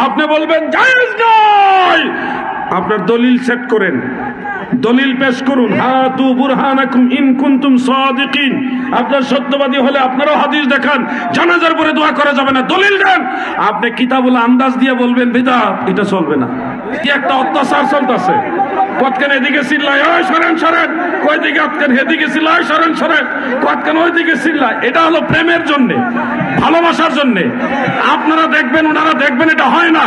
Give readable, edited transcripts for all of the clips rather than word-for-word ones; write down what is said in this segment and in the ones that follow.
আপনি বলবেন জায়েজ নয়, আপনার দলিল সেট করেন, দলিল পেশ করুন। হাতু বুরহানাকুম ইন কুনতুম সাদিকিন, আপনার সত্যবাদী হলে আপনারাও হাদিস দেখান জানাজার পরে দোয়া করা যাবে না, দলিল দেন। আপনি কিতাবুল আন্দাজ দিয়ে বলবেন বিদআত, এটা চলবে না। কি একটা অত্যাচার চলতেছে, কতখান এদিকে চিল্লায় ওই সরেন সরেন, কই দিকে আটকান এদিকে চিল্লায় সরেন সরেন, কতখান ওই দিকে চিল্লায়। এটা হলো প্রেমের জন্য, ভালোবাসার জন্য। আপনারা দেখবেন, ওনারা দেখবেন, এটা হয় না।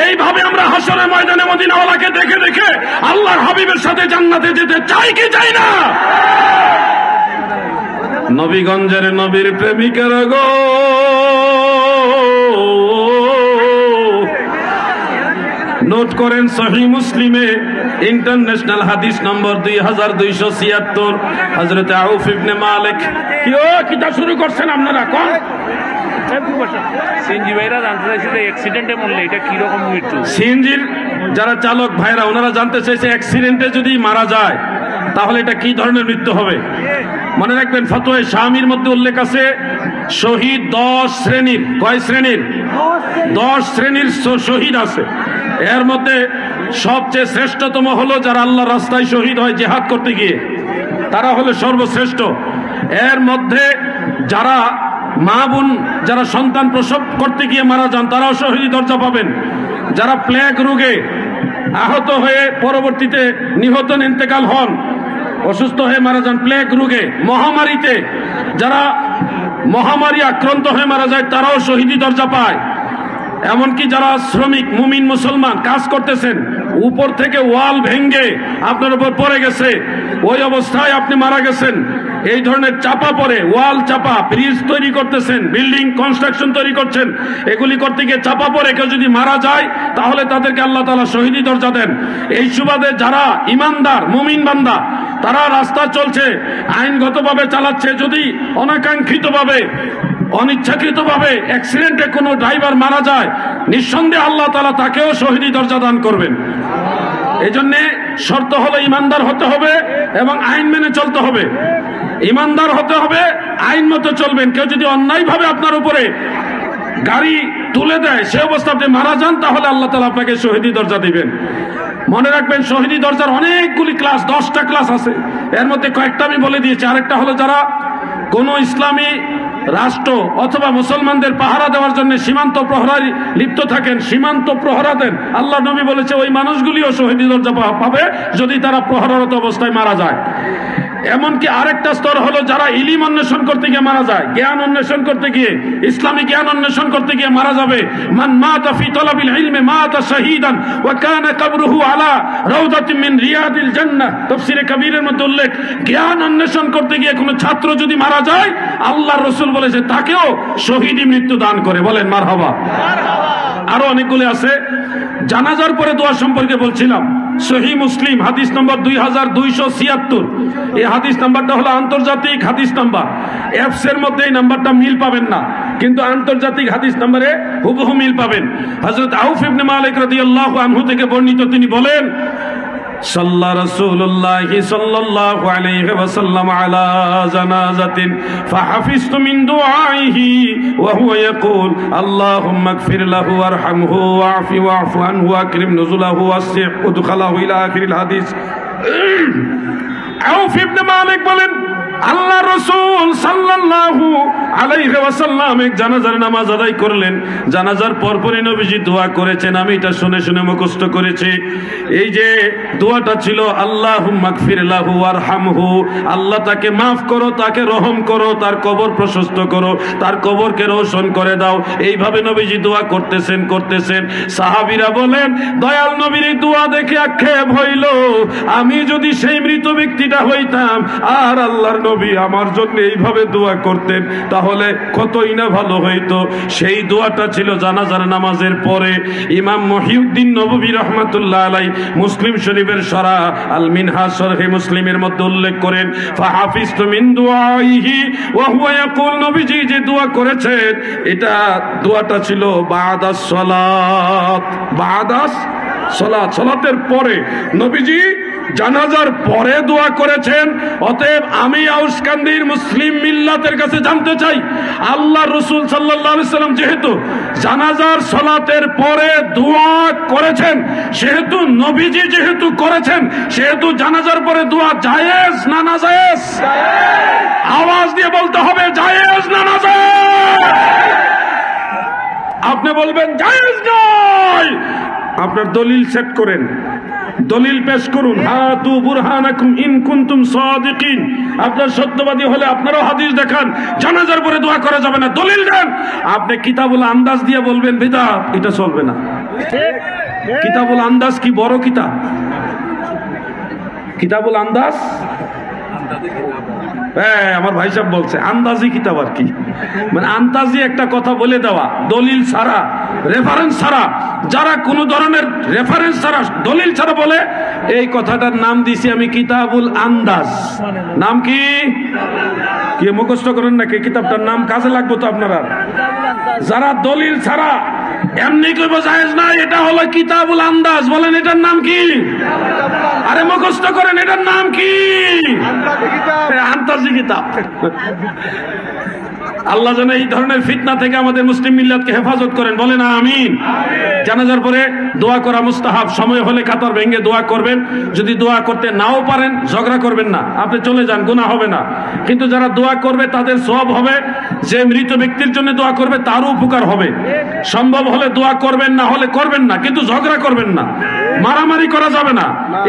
এইভাবে আমরা হাসরের ময়দানে মদিনাওয়ালাকে দেখে দেখে আল্লাহর হাবিবের সাথে জান্নাতে যেতে চাই কি চাই না? নবীগঞ্জের নবীর প্রেমিকেরা গো, নোট করেন সহিহ মুসলিমে ইন্টারন্যাশনাল হাদিস নম্বর 2276, হযরত আউফ ইবনে মালিক। কিটা শুরু করছেন আপনারা? কোন সিএনজি ভাইরা জানতে চাইছে যে অ্যাক্সিডেন্টে মরলে এটা কি রকম মৃত্যু? সিএনজির যারা চালক ভাইরা ওনারা জানতে চাইছে অ্যাক্সিডেন্টে যদি মারা যায় তাহলে এটা কি ধরনের মৃত্যু হবে। মনে রাখবেন ফতোয়ায়ে শামির মধ্যে উল্লেখ আছে শহীদ 10 শ্রেণীর। কয় শ্রেণীর? 10 শ্রেণীর শহীদ আছে। এর মধ্যে সবচেয়ে শ্রেষ্ঠতম হলো যারা আল্লাহর রাস্তায় শহীদ হয় জিহাদ করতে গিয়ে, তারা হলো সর্বশ্রেষ্ঠ। এর মধ্যে যারা মা বোন যারা সন্তান প্রসব করতে গিয়ে মারা যান তারাও শহীদ দরজা পাবেন। যারা প্লেগ রোগে আহত হয়ে পরবর্তীতে নিহত ইন্তেকাল হন, অসুস্থ হয়ে মারা যান প্লেগ রোগে, মহামারীতে যারা মহামারী আক্রান্ত হয়ে মারা যায় তারাও শহীদি দরজা পায়। এমনকি যারা শ্রমিক মুমিন মুসলমান কাজ করতেছেন, উপর থেকে ওয়াল ভেঙ্গে আপনার উপর পড়ে গেছে, ওই অবস্থায় আপনি মারা গেছেন, এই ধরনের চাপা পড়ে ওয়াল চাপা, ব্রিজ তৈরি করতেছেন, বিল্ডিং কনস্ট্রাকশন তৈরি করছেন, এগুলি করতে গিয়ে চাপা পড়ে কেউ যদি মারা যায় তাহলে তাদেরকে আল্লাহ তাআলা শহীদি দরজা দেন। এই সুবাদে যারা ইমানদার মুমিন বান্দা তারা রাস্তা চলছে, আইনগতভাবে চালাচ্ছে, যদি অনাকাঙ্ক্ষিতভাবে অনিচ্ছাকৃতভাবে অ্যাক্সিডেন্টে কোনো ড্রাইভার মারা যায় নিঃসন্দেহে আল্লাহ তাআলা তাকেও শহীদি দরজা দান করবেন। এই জন্যে শর্ত হলো ইমানদার হতে হবে এবং আইন মেনে চলতে হবে। ইমানদার হতে হবে, আইন মতো চলবেন। কেউ যদি অন্যায়ভাবে আপনার উপরে গাড়ি তুলে দেয় সে অবস্থা আপনি মারা যান তাহলে আল্লাহ তাআলা আপনাকে শহীদি দরজা দিবেন। মনে রাখবেন শহীদি দরজার অনেকগুলি ক্লাস, 10টা ক্লাস আছে। এর মধ্যে কয়েকটা আমি বলে দিয়েছি। আরেকটা হলো যারা কোন ইসলামী রাষ্ট্র অথবা মুসলমানদের পাহারা দেওয়ার জন্য সীমান্ত প্রহরায় লিপ্ত থাকেন, সীমান্ত প্রহরা দেন, আল্লাহ নবী বলেছে ওই মানুষগুলিও শহীদি দরজা পাবে যদি তারা প্রহরারত অবস্থায় মারা যায়। এমনকি আরেকটা স্তর হলো যারা ইলম অন্বেষণ করতে গিয়ে মারা যায়, জ্ঞান অন্বেষণ করতে গিয়ে, ইসলামী জ্ঞান অন্বেষণ করতে গিয়ে মারা যাবে। মান মাতা ফি তালাবিল ইলমি মাতা শাহীদান ওয়া কানা কবরুহু আলা রাউদাতিন মিন রিয়াদিল জান্নাহ। তাফসীরে কবীরের মধ্যে উল্লেখ, জ্ঞান অন্বেষণ করতে গিয়ে কোনো ছাত্র যদি মারা যায় আল্লাহর রাসূল বলেছে তাকেও শহীদি মৃত্যু দান করে। বলেন মারহাবা। আরো অনেকগুলো আছে। জানাজার পরে দোয়া সম্পর্কে বলছিলাম, সহিহ মুসলিম হাদিস নম্বর 2276। এই হাদিস নাম্বারটা হলো আন্তর্জাতিক হাদিস নাম্বার। অ্যাপস এর মধ্যে এই নাম্বারটা মিল পাবেন না, কিন্তু আন্তর্জাতিক হাদিস নাম্বারে হুবহু মিল পাবেন। হযরত আউফ ইবনে মালিক রাদিয়াল্লাহু আনহু থেকে বর্ণিত, তিনি বলেন صلى رسول الله صلى الله عليه وسلم على جنازة فحفظت من دعائه وهو يقول اللهم اغفر له وارحمه واعف عنه واكرم نزله واسع ادخله الى آخر الحديث। আউফ ইবনে মালিক বলেন আল্লাহ রাসূল সাল্লাল্লাহু আলাইহি ওয়াসাল্লাম এক জানাজার নামাজ আদায় করলেন। জানাজার পরপরই নবীজি দোয়া করেছেন, আমি এটা শুনে শুনে মুখস্থ করেছি। এই যে দোয়াটা ছিল আল্লাহুম্মা গফির লাহু ওয়ারহামহু, আল্লাহ তাকে মাফ করো, তাকে রহম করো, তার কবর প্রশস্ত করো, তার কবরকে রোশন করে দাও। এইভাবে নবীজি দোয়া করতেছেন। সাহাবীরা বলেন দয়াল নবীর এই দোয়া দেখে আক্ষেপ হইল, আমি যদি সেই মৃত ব্যক্তিটা হইতাম আর আল্লাহর নবী আমার জন্য এইভাবে দোয়া করতেন তাহলে কতই না ভালো হইতো। সেই দোয়াটা ছিল জানাজার নামাজের পরে। ইমাম মহিউদ্দিন নববী রাহমাতুল্লাহ আলাইহি মুসলিম শরীফের শরহ আল মিনহাজ শরহে মুসলিমের মধ্যে উল্লেখ করেন ফাহাফিজতু মিন দুআইহি ওয়া হুয়া ইয়াকুল, নবীজি যে দোয়া করেছেন এটা দোয়াটা ছিল বাদাস সালাত, বাদাস সালাত, সালাতের পরে নবীজি জানাজার পরে দোয়া করেছেন। অতএব আমি আউসকান্দির মুসলিম মিল্লাতের কাছে জানতে চাই, আল্লাহ রসুল সাল্লাল্লাহু আলাইহি সাল্লাম যেহেতু জানাজার সালাতের পরে দোয়া করেছেন, সেহেতু নবীজি যেহেতু করেছেন, সেহেতু জানাজার পরে দোয়া জায়েজ না নাজায়েজ? আওয়াজ দিয়ে বলতে হবে, জায়েজ না নাজায়েজ? আপনি বলবেন জায়েজ নয়। আপনার দলিল সেট করেন, দলিল পেশ করুন। হাতু বুরহানাকুম ইন কুনতুম সাদিকিন। আপনার সত্যবাদী হলে আপনারাও হাদিস দেখান, জানাজার পরে দোয়া করা যাবে না, দলিল দেন। আপনি কিতাবুল আন্দাজ দিয়ে বলবেন বিদআত, এটা চলবে না। কিতাবুল আন্দাজ কি বড় কিতাব? কিতাবুল আন্দাজ, হ্যাঁ আমার ভাই সাহেব বলছে আন্দাজি কিতাব আর কি, মানে আন্দাজি একটা কথা বলে দেওয়া, দলিল ছাড়া, রেফারেন্স ছাড়া। যারা কোন ধরনের রেফারেন্স ছাড়া, দলিল ছাড়া বলে, এই কথাটার নাম দিছি আমি কিতাবুল আন্দাজ। নাম কি? কি মুখস্থ করেন নাকি? কিতাবটার নাম কাজে লাগবে তো আপনারা। যারা দলিল ছাড়া এমনি কইব জায়েজ না, এটা হলো কিতাবুল আন্দাজ, বলেন এটার নাম কি? আরে মুখস্থ করেন, এটার নাম কি? আন্দাজি কিতাব। আল্লাহ যেন এই ধরনের ফিতনা থেকে আমাদের মুসলিম মিল্লাতকে হেফাজত করেন, বলেন আমিন। জানাজার পরে দোয়া করা মুস্তাহাব, সময় হলে কাতার ভেঙে দোয়া করবেন। যদি দোয়া করতে নাও পারেন, ঝগড়া করবেন না, আপনি চলে যান, গুনাহ হবে না। কিন্তু যারা দোয়া করবে তাদের সওয়াব হবে, যে মৃত ব্যক্তির জন্য দোয়া করবে তারও উপকার হবে। সম্ভব হলে দোয়া করবেন, না হলে করবেন না, কিন্তু ঝগড়া করবেন না, মারামারি করা যাবে না।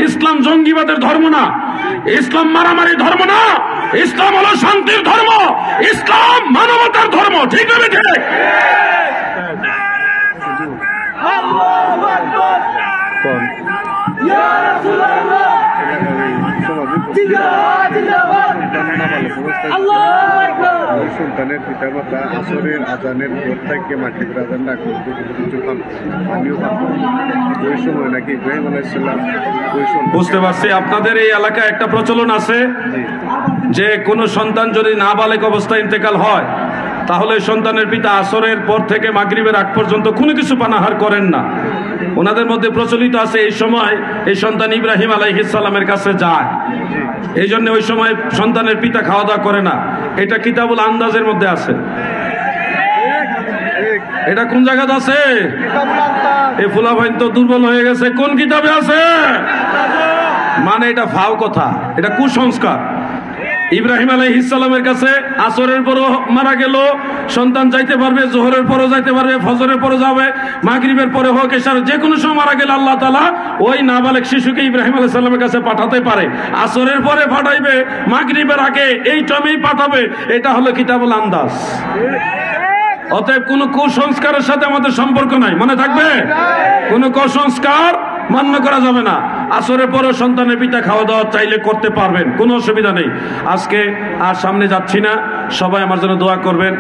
ইসলাম জঙ্গিবাদের ধর্ম না, ইসলাম মারামারি ধর্ম না, ইসলাম হলো শান্তির ধর্ম, ইসলাম মানবতার ধর্ম। ঠিক হবে? ঠিক। সন্তানের পিতামাতা আসরের আজানের পর থেকে মাগরিবের আজান না করতে কিছু পানীয় পান ওই সময় নাকি ইব্রাহিম আলাইহিস সালাম ওই সময়। বুঝতে পারছি আপনাদের এই এলাকায় একটা প্রচলন আছে যে কোন সন্তান যদি নাবালেগ অবস্থায় ইন্তেকাল হয়, তাহলে সন্তানের পিতা আসরের পর থেকে মাগরিবের আগ পর্যন্ত কোনো কিছু পানাহার করেন না। ওনাদের মধ্যে প্রচলিত আছে এই সময় এই সন্তান ইব্রাহিম আলাইহিস সালামের কাছে যায়, এই জন্য ওই সময় সন্তানের পিতা খাওয়া দাওয়া করে না। এটা কিতাবুল আন্দাজের মধ্যে আছে। এটা কোন জায়গাতে আছে? এই ফুলাভাইন তো দুর্বল হয়ে গেছে। কোন কিতাবে আছে? মানে এটা ফাও কথা, এটা কুসংস্কার। ইব্রাহিম আলাইহিস সালামের কাছে আসরের পরও মারা গেল, সন্তান যাইতে পারবে, জোহরের পরও যাইতে পারবে, ফজরের পরও যাবে, মাগরিবের পরে হোক, এশার যে কোনো সময় মারা গেলে আল্লাহ তাআলা ওই নাবালেগ শিশুকে ইব্রাহিম আলাইহিস সালামের কাছে পাঠাতে পারে। আসরের পরে পাঠাইবে, মাগরিবের আগে, এই টাইমেই পাঠাবে। এটা হলো কিতাবুল আন্দাজ। অতএব কোন কুসংস্কারের সাথে আমাদের সম্পর্ক নাই, মনে থাকবে। কোন কুসংস্কার মান্য করা যাবে না। আসরের পরও সন্তানের পিতা খাওয়া দাওয়া চাইলে করতে পারবেন, কোনো অসুবিধা নেই। আজকে আর সামনে যাচ্ছি না, সবাই আমার জন্য দোয়া করবেন।